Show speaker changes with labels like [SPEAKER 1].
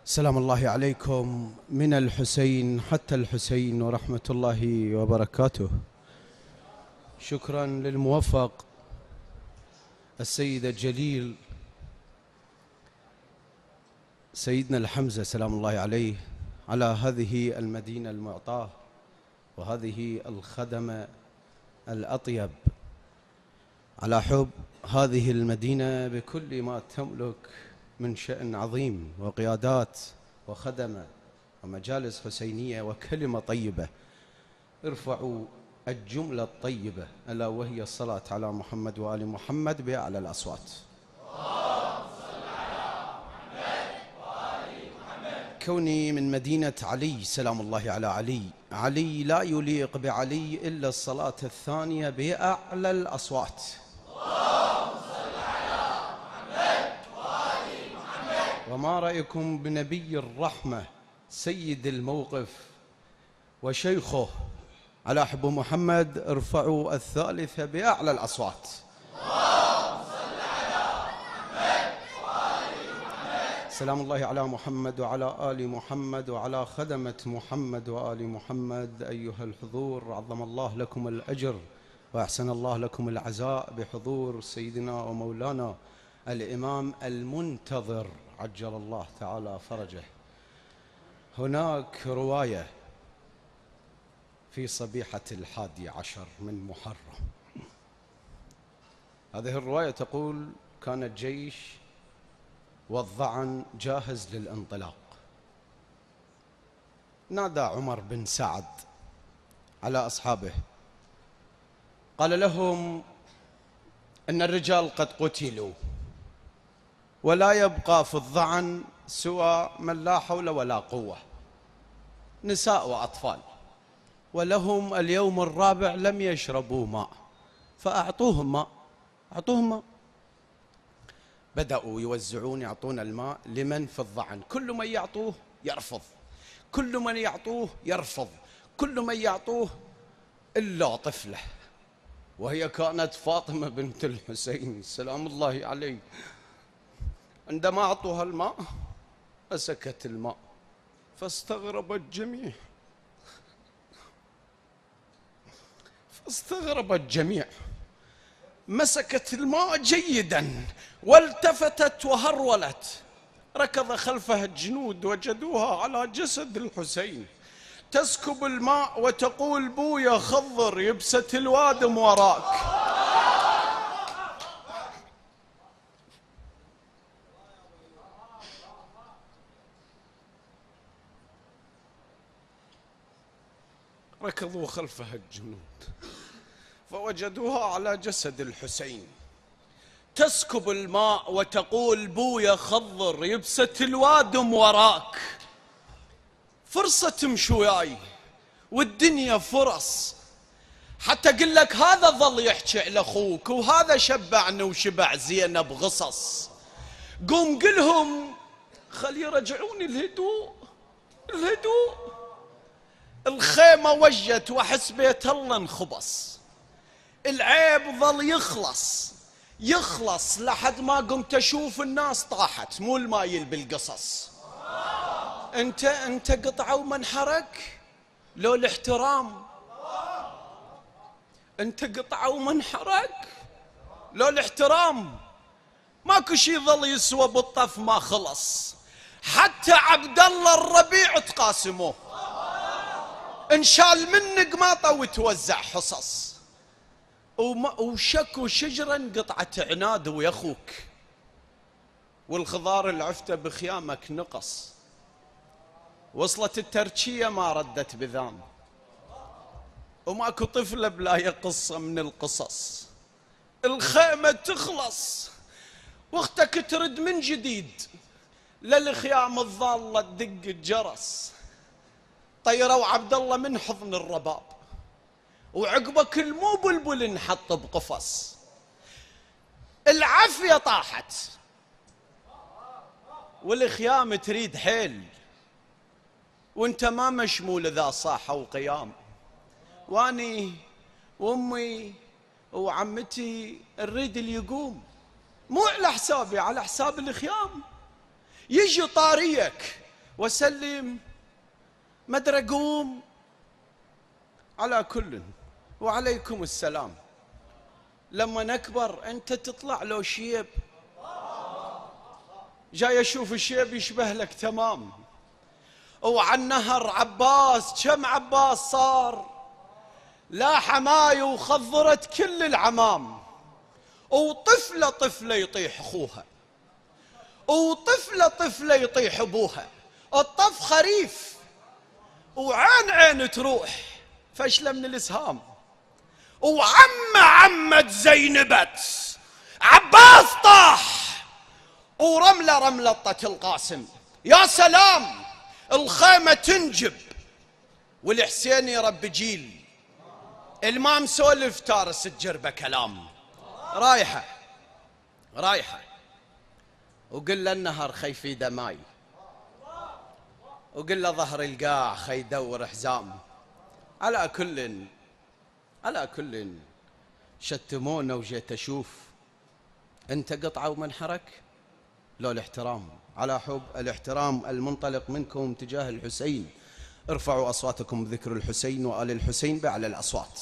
[SPEAKER 1] سلام الله عليكم من الحسين حتى الحسين ورحمة الله وبركاته. شكرا للموفق السيد الجليل سيدنا الحمزة سلام الله عليه على هذه المدينة المعطاة وهذه الخدمة الأطيب، على حب هذه المدينة بكل ما تملك من شأن عظيم وقيادات وخدمة ومجالس حسينية وكلمة طيبة. ارفعوا الجملة الطيبة ألا وهي الصلاة على محمد وآل محمد بأعلى الأصوات. كوني من مدينة علي سلام الله على علي، علي لا يليق بعلي إلا الصلاة الثانية بأعلى الأصوات. وما رأيكم بنبي الرحمة سيد الموقف وشيخه على حب محمد؟ ارفعوا الثالثة بأعلى الأصوات. سلام الله على محمد وعلى آل محمد وعلى خدمة محمد وآل محمد. أيها الحضور، عظم الله لكم الأجر وأحسن الله لكم العزاء بحضور سيدنا ومولانا الإمام المنتظر عجل الله تعالى فرجه. هناك رواية في صبيحة 11 من محرم. هذه الرواية تقول: كان الجيش والظعن جاهز للانطلاق. نادى عمر بن سعد على أصحابه، قال لهم: إن الرجال قد قتلوا ولا يبقى في الظعن سوى من لا حول ولا قوة، نساء وأطفال، ولهم اليوم الرابع لم يشربوا ماء، فأعطوهم ماء، أعطوهم ماء. بدأوا يوزعون، يعطون الماء لمن في الظعن، كل من يعطوه يرفض، كل من يعطوه يرفض، كل من يعطوه إلا طفلة، وهي كانت فاطمة بنت الحسين سلام الله عليه. عندما أعطوها الماء مسكت الماء فاستغرب الجميع، مسكت الماء جيدا والتفتت وهرولت. ركض خلفها الجنود وجدوها على جسد الحسين تسكب الماء وتقول: بويا خضر يبسة الوادم وراك. ركضوا خلفها الجنود فوجدوها على جسد الحسين تسكب الماء وتقول: بويا خضر يبسة الوادم وراك. فرصة تمشي وياي والدنيا فرص، حتى قل لك هذا ظل يحكي على اخوك وهذا شبعني وشبع زينب غصص. قوم قلهم خلي يرجعوني الهدوء. الخيمة وجت وحس بيت الله انخبص، العيب ظل يخلص لحد ما قمت اشوف الناس طاحت مو المايل بالقصص. انت قطعة ومنحرك لو الاحترام، انت قطعة ومنحرك لو الاحترام. ماكو شي ظل يسوى بالطف ما خلص، حتى عبد الله الربيع تقاسموه، انشال من قماطه وتوزع حصص. وشكوا شجرا قطعة عناد ويا اخوك، والخضار العفته بخيامك نقص. وصلت التركية ما ردت بذام، وماكو طفلة بلا قصة من القصص. الخيمة تخلص واختك ترد من جديد، للخيام الضالة تدق الجرس. طيروا عبد الله من حضن الرباب، وعقبه كل مو بلبل انحط بقفص. العافية طاحت والخيام تريد حيل، وانت ما مشمول ذا صاحة وقيام. واني وامي وعمتي نريد اللي يقوم، مو على حسابي، على حساب الخيام. يجي طاريك وسلم مدري قوم. على كل، وعليكم السلام. لما نكبر أنت تطلع له شيب، جاي أشوف الشيب يشبه لك تمام. وعن نهر عباس، كم عباس صار، لا حماي وخضرت كل العمام. وطفلة طفلة يطيح أخوها، وطفلة طفلة يطيح أبوها. الطف خريف وعين عين تروح، فشلة من الإسهام. عمة زينبت، عباس طاح ورملة رملة طت القاسم. يا سلام، الخيمة تنجب والحسين يرب جيل. الما مسولف تارس الجربة كلام. رايحة وقل له النهر خي في دماي، وقل له ظهر القاع خي يدور حزام. على كل شتمونا وجيت أشوف أنت قطعة ومنحرك لو الاحترام. على حب الاحترام المنطلق منكم تجاه الحسين، ارفعوا أصواتكم بذكر الحسين وآل الحسين بأعلى الأصوات.